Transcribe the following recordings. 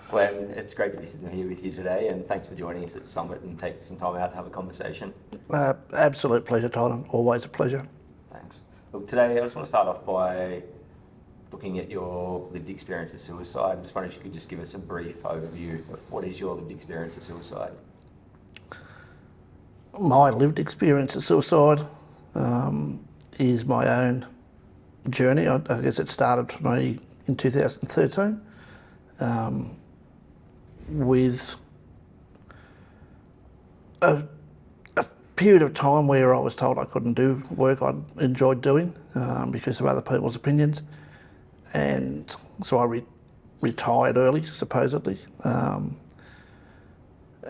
Glenn, it's great to be sitting here with you today, and thanks for joining us at Summit and taking some time out to have a conversation. Absolute pleasure, Tyler. Always a pleasure. Thanks. Look, today I just want to start off by looking at your lived experience of suicide. I just wonder if you could just give us a brief overview of what is your lived experience of suicide. My lived experience of suicide is my own journey. I guess it started for me in 2013 with a period of time where I was told I couldn't do work I'd enjoyed doing because of other people's opinions, and so I retired early, supposedly, and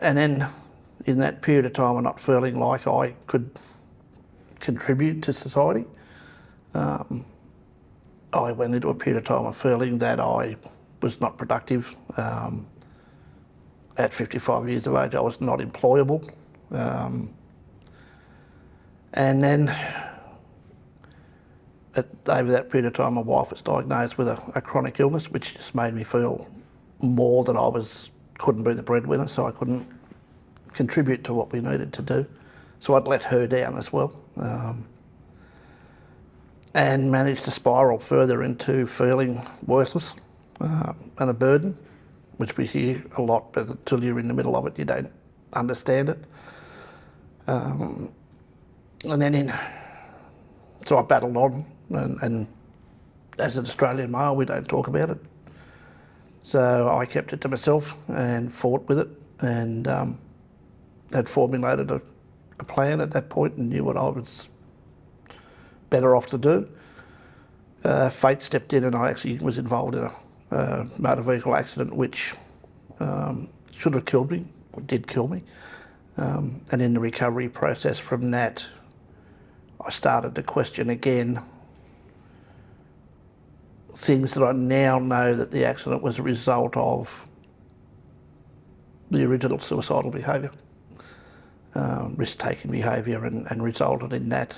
then in that period of time of not feeling like I could contribute to society, I went into a period of time of feeling that I was not productive. At 55 years of age, I was not employable. And then over that period of time, my wife was diagnosed with a chronic illness, which just made me feel more that I couldn't be the breadwinner, so I couldn't contribute to what we needed to do. So I'd let her down as well. And managed to spiral further into feeling worthless and a burden, which we hear a lot, but until you're in the middle of it, you don't understand it. And then so I battled on, and as an Australian male, we don't talk about it. So I kept it to myself and fought with it, and had formulated a plan at that point and knew what I was better off to do. Fate stepped in, and I actually was involved in a motor vehicle accident which should have killed me, or did kill me. And in the recovery process from that, I started to question again things that I now know that the accident was a result of the original suicidal behaviour, risk-taking behaviour, and resulted in that.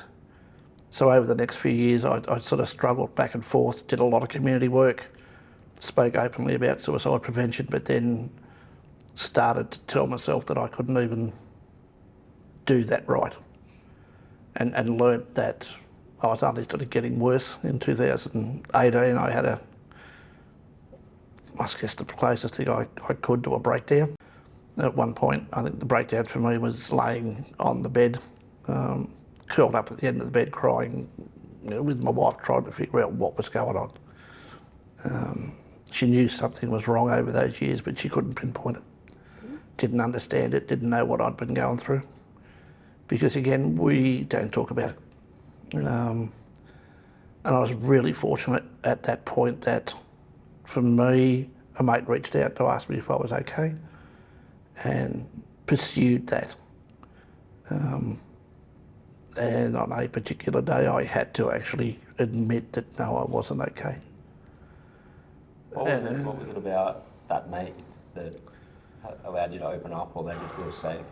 So over the next few years, I sort of struggled back and forth, did a lot of community work, spoke openly about suicide prevention, but then started to tell myself that I couldn't even do that right, and learnt that I was only sort of getting worse. In 2018, I had I guess the closest thing I could to a breakdown. At one point, I think the breakdown for me was laying on the bed, curled up at the end of the bed crying, with my wife trying to figure out what was going on. She knew something was wrong over those years, but she couldn't pinpoint it. Didn't understand it, didn't know what I'd been going through. Because again, we don't talk about it. And I was really fortunate at that point that, for me, a mate reached out to ask me if I was okay and pursued that. And on a particular day, I had to actually admit that no, I wasn't okay. What was it about that mate that allowed you to open up or made you feel safe?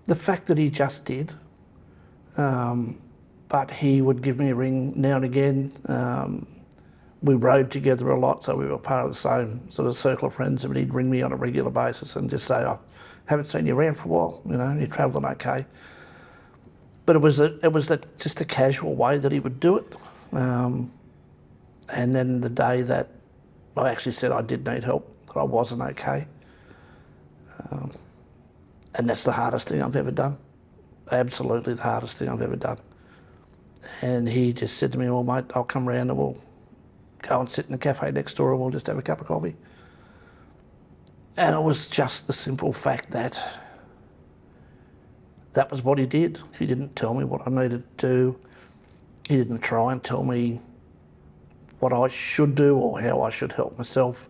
The fact that he just did, but he would give me a ring now and again. We rode together a lot, so we were part of the same sort of circle of friends, and he'd ring me on a regular basis and just say, I haven't seen you around for a while, you're travelling okay. But it was just a casual way that he would do it. And then the day that I actually said I did need help, that I wasn't okay. And that's the hardest thing I've ever done. Absolutely the hardest thing I've ever done. And he just said to me, well, mate, I'll come round and we'll go and sit in the cafe next door and we'll just have a cup of coffee. And it was just the simple fact that that was what he did. He didn't tell me what I needed to do. He didn't try and tell me what I should do or how I should help myself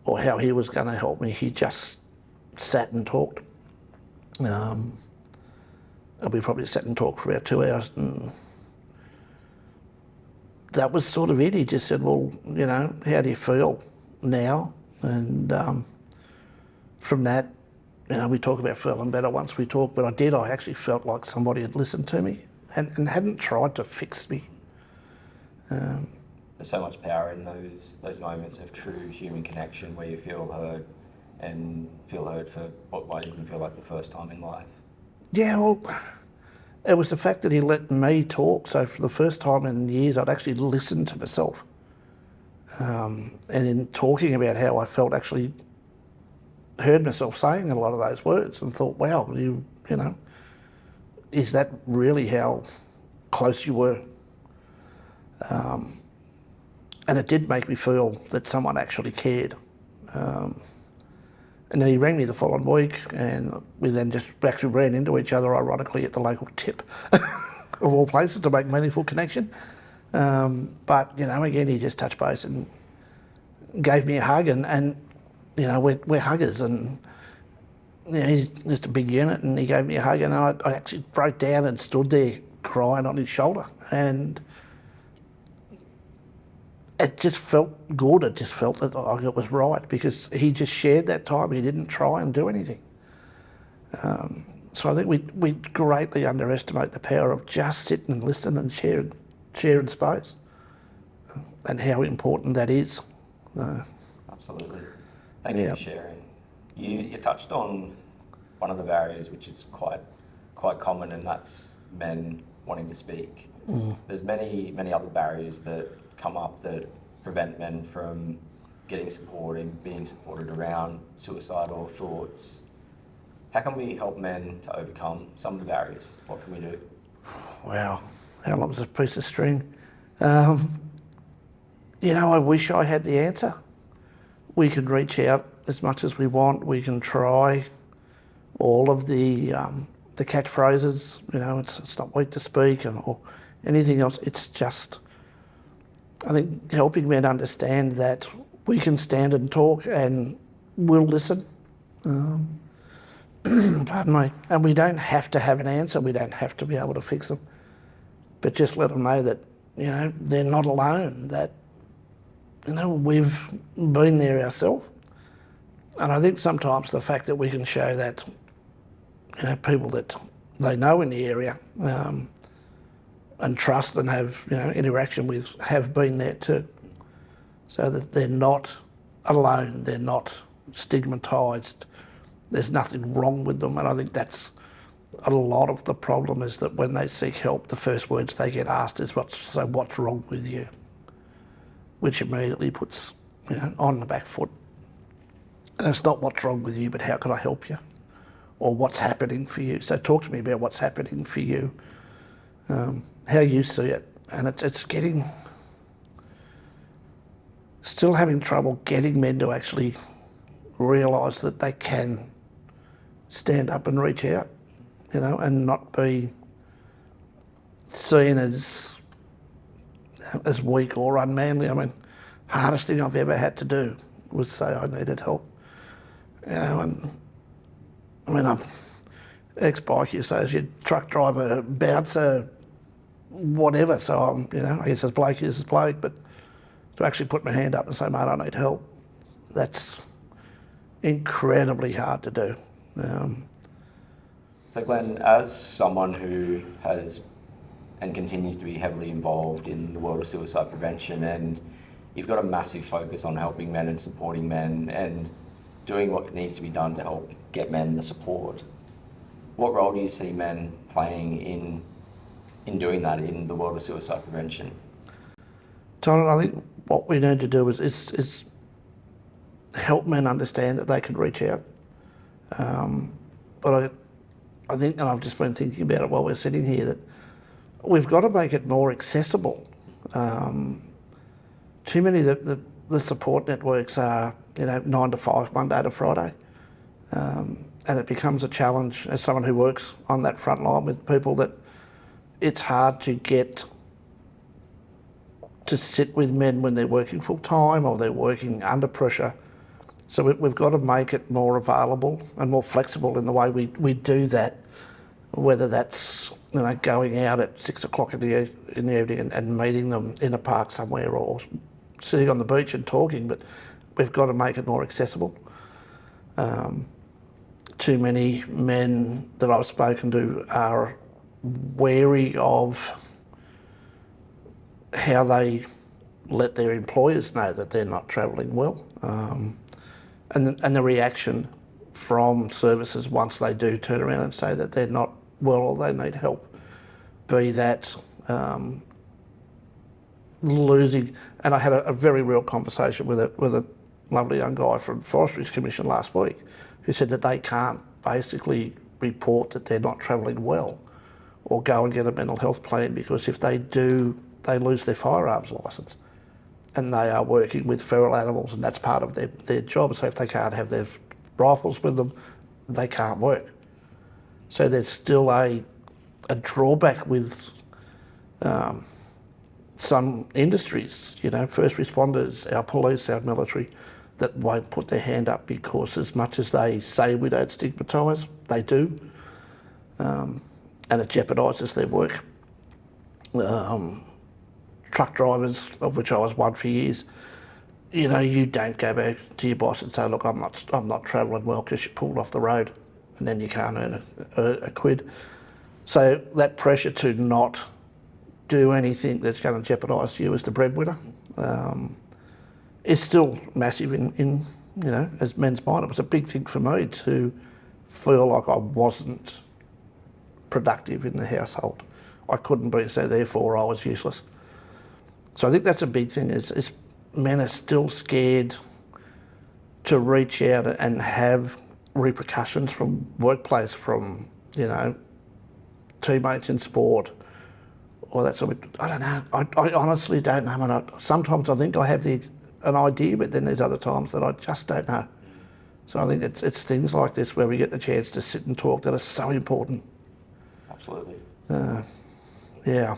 or how he was going to help me. He just sat and talked. And we probably sat and talked for about 2 hours, and that was sort of it. He just said, well, how do you feel now? And from that, we talk about feeling better once we talk, but I actually felt like somebody had listened to me and hadn't tried to fix me. And there's so much power in those moments of true human connection where you feel heard and feel heard for what might even feel like the first time in life. Yeah, well, it was the fact that he let me talk. So for the first time in years, I'd actually listened to myself. And in talking about how I felt, actually heard myself saying a lot of those words and thought, wow, you know, is that really how close you were? And it did make me feel that someone actually cared. And then he rang me the following week, and we then just actually ran into each other, ironically, at the local tip, of all places, to make meaningful connection. But, you know, again, he just touched base and gave me a hug, and you know, we're huggers, and you know, he's just a big unit, and he gave me a hug, and I actually broke down and stood there crying on his shoulder, and it just felt good. It just felt that like it was right, because he just shared that time. He didn't try and do anything. So I think we greatly underestimate the power of just sitting and listening and sharing space, and how important that is. Absolutely. Thank you for sharing. You touched on one of the barriers, which is quite common, and that's men wanting to speak. There's many other barriers that come up that prevent men from getting support and being supported around suicidal thoughts. How can we help men to overcome some of the barriers? What can we do? Wow, how long's a piece of string? You know, I wish I had the answer. We can reach out as much as we want. We can try all of the catchphrases. You know, it's not weak to speak or anything else. It's just, I think, helping men understand that we can stand and talk and we'll listen. Pardon me. And we don't have to have an answer. We don't have to be able to fix them. But just let them know that, you know, they're not alone, that, you know, we've been there ourselves. And I think sometimes the fact that we can show that, you know, people that they know in the area and trust and have, you know, interaction with, have been there too. So that they're not alone, they're not stigmatised, there's nothing wrong with them. And I think that's a lot of the problem, is that when they seek help, the first words they get asked is, what's wrong with you? Which immediately puts, you know, on the back foot. And it's not what's wrong with you, but how can I help you? Or what's happening for you? So talk to me about what's happening for you, how you see it. And it's getting, still having trouble getting men to actually realise that they can stand up and reach out, you know, and not be seen as weak or unmanly. I mean, hardest thing I've ever had to do was say I needed help. You know, and I mean, I'm ex-biker, associate, truck driver, bouncer, whatever. So I'm, you know, I guess as bloke is as bloke, but to actually put my hand up and say, mate, I need help, that's incredibly hard to do. So Glenn, as someone who has and continues to be heavily involved in the world of suicide prevention, and you've got a massive focus on helping men and supporting men and doing what needs to be done to help get men the support, what role do you see men playing in doing that in the world of suicide prevention? John, I think what we need to do is help men understand that they can reach out. But I think, and I've just been thinking about it while we're sitting here, that we've got to make it more accessible. Too many of the support networks are, you know, 9 to 5, Monday to Friday. And it becomes a challenge as someone who works on that front line with people, that it's hard to get to sit with men when they're working full time or they're working under pressure. So we've got to make it more available and more flexible in the way we do that, whether that's, you know, going out at 6 o'clock in the evening and meeting them in a park somewhere, or sitting on the beach and talking, but we've got to make it more accessible. Too many men that I've spoken to are wary of how they let their employers know that they're not travelling well. And the reaction from services once they do turn around and say that they're not well or they need help, be that losing. And I had a very real conversation with a lovely young guy from Forestry's Commission last week who said that they can't basically report that they're not travelling well or go and get a mental health plan, because if they do, they lose their firearms licence. And they are working with feral animals, and that's part of their job. So if they can't have their rifles with them, they can't work. So there's still a drawback with some industries, you know, first responders, our police, our military, that won't put their hand up, because as much as they say we don't stigmatise, they do. And it jeopardises their work. Truck drivers, of which I was one for years, you know, you don't go back to your boss and say, look, I'm not travelling well because you pulled off the road, and then you can't earn a quid. So that pressure to not do anything that's going to jeopardise you as the breadwinner is still massive in you know, as men's mind. It was a big thing for me to feel like I wasn't productive in the household. I couldn't be, so therefore I was useless. So I think that's a big thing, is men are still scared to reach out and have repercussions from workplace, from, you know, teammates in sport, or that sort of, I don't know. I honestly don't know. And sometimes I think I have an idea, but then there's other times that I just don't know. So I think it's things like this where we get the chance to sit and talk that are so important. Absolutely. Yeah.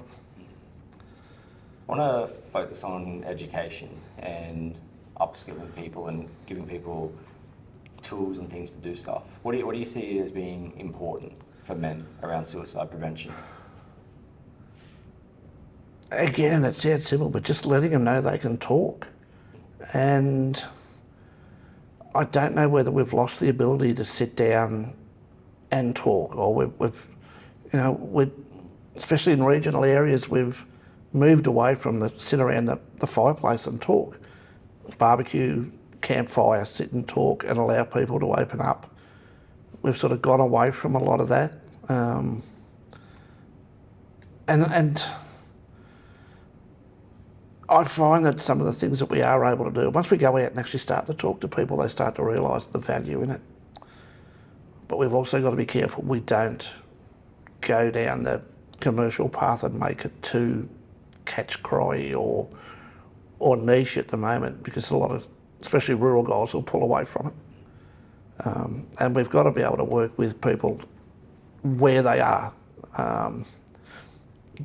I want to focus on education and upskilling people and giving people tools and things to do stuff. What do you see as being important for men around suicide prevention? Again, it sounds simple, but just letting them know they can talk. And I don't know whether we've lost the ability to sit down and talk, or we've you know, especially in regional areas, we've moved away from the sit around the fireplace and talk. Barbecue, campfire, sit and talk and allow people to open up. We've sort of gone away from a lot of that. And I find that some of the things that we are able to do, once we go out and actually start to talk to people, they start to realise the value in it. But we've also got to be careful we don't go down the commercial path and make it too catch cry or niche at the moment, because a lot of, especially rural guys, will pull away from it. And we've got to be able to work with people where they are.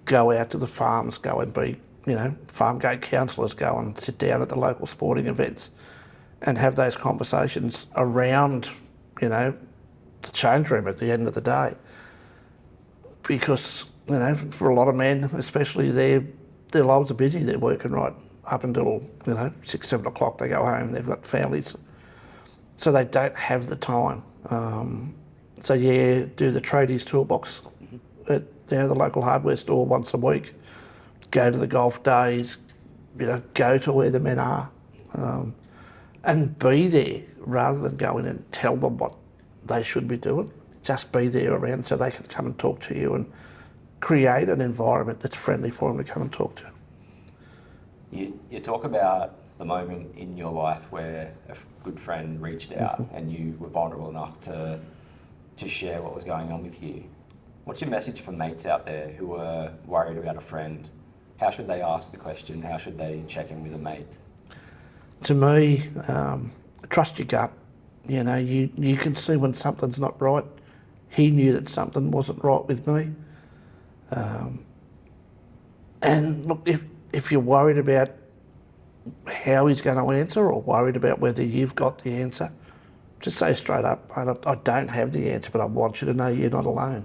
Go out to the farms, go and be, you know, farm gate counsellors, go and sit down at the local sporting events and have those conversations around, you know, the change room at the end of the day. Because, you know, for a lot of men, especially, their lives are busy. They're working right up until, you know, 6, 7 o'clock. They go home. They've got families, so they don't have the time. So yeah, do the tradies toolbox at, you know, the local hardware store once a week. Go to the golf days. You know, go to where the men are, and be there rather than go in and tell them what they should be doing. Just be there around so they can come and talk to you and create an environment that's friendly for them to come and talk to. You talk about the moment in your life where a good friend reached out and you were vulnerable enough to share what was going on with you. What's your message for mates out there who are worried about a friend? How should they ask the question? How should they check in with a mate? To me, trust your gut. You know, you can see when something's not right. He knew that something wasn't right with me. And look, if you're worried about how he's going to answer, or worried about whether you've got the answer, just say straight up, I don't have the answer, but I want you to know you're not alone.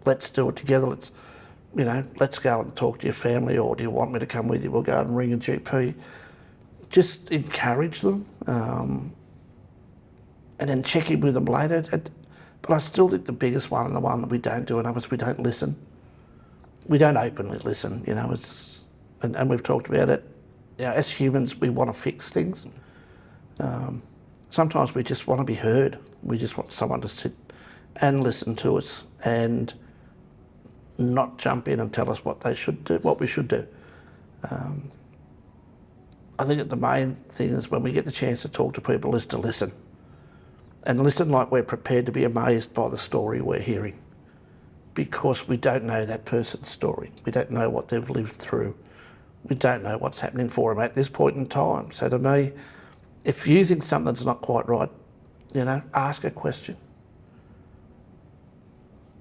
Let's do it together. Let's go and talk to your family, or do you want me to come with you? We'll go and ring a GP. Just encourage them, and then check in with them later. But I still think the biggest one, and the one that we don't do enough, is we don't listen. We don't openly listen. You know, and we've talked about it, you know, as humans, we want to fix things. Sometimes we just want to be heard. We just want someone to sit and listen to us and not jump in and tell us what they should do, what we should do. I think that the main thing is when we get the chance to talk to people is to listen. And listen like we're prepared to be amazed by the story we're hearing. Because we don't know that person's story. We don't know what they've lived through. We don't know what's happening for them at this point in time. So to me, if you think something's not quite right, you know, ask a question.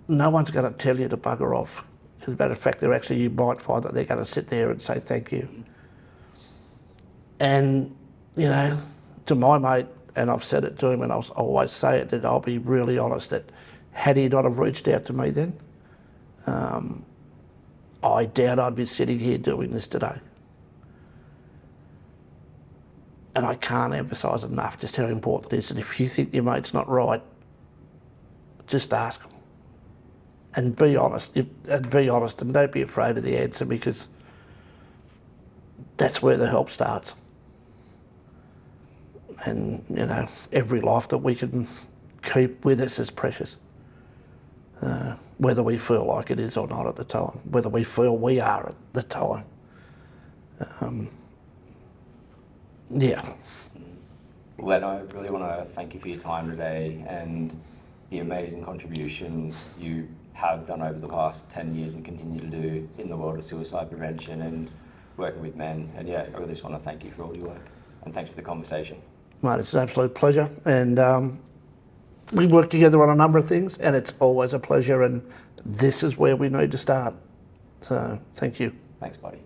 No one's going to tell you to bugger off. As a matter of fact, you might find that they're going to sit there and say thank you. And, you know, to my mate, and I've said it to him and I'll always say it, that I'll be really honest that had he not have reached out to me then, I doubt I'd be sitting here doing this today. And I can't emphasise enough just how important it is that if you think your mate's not right, just ask them. And be honest, and don't be afraid of the answer, because that's where the help starts. And, you know, every life that we can keep with us is precious. Whether we feel like it is or not at the time, whether we feel we are at the time. Yeah. Len, I really want to thank you for your time today and the amazing contributions you have done over the past 10 years and continue to do in the world of suicide prevention and working with men. And yeah, I really just want to thank you for all your work. And thanks for the conversation. Mate, it's an absolute pleasure. And we work together on a number of things, and it's always a pleasure. And this is where we need to start. So thank you. Thanks, buddy.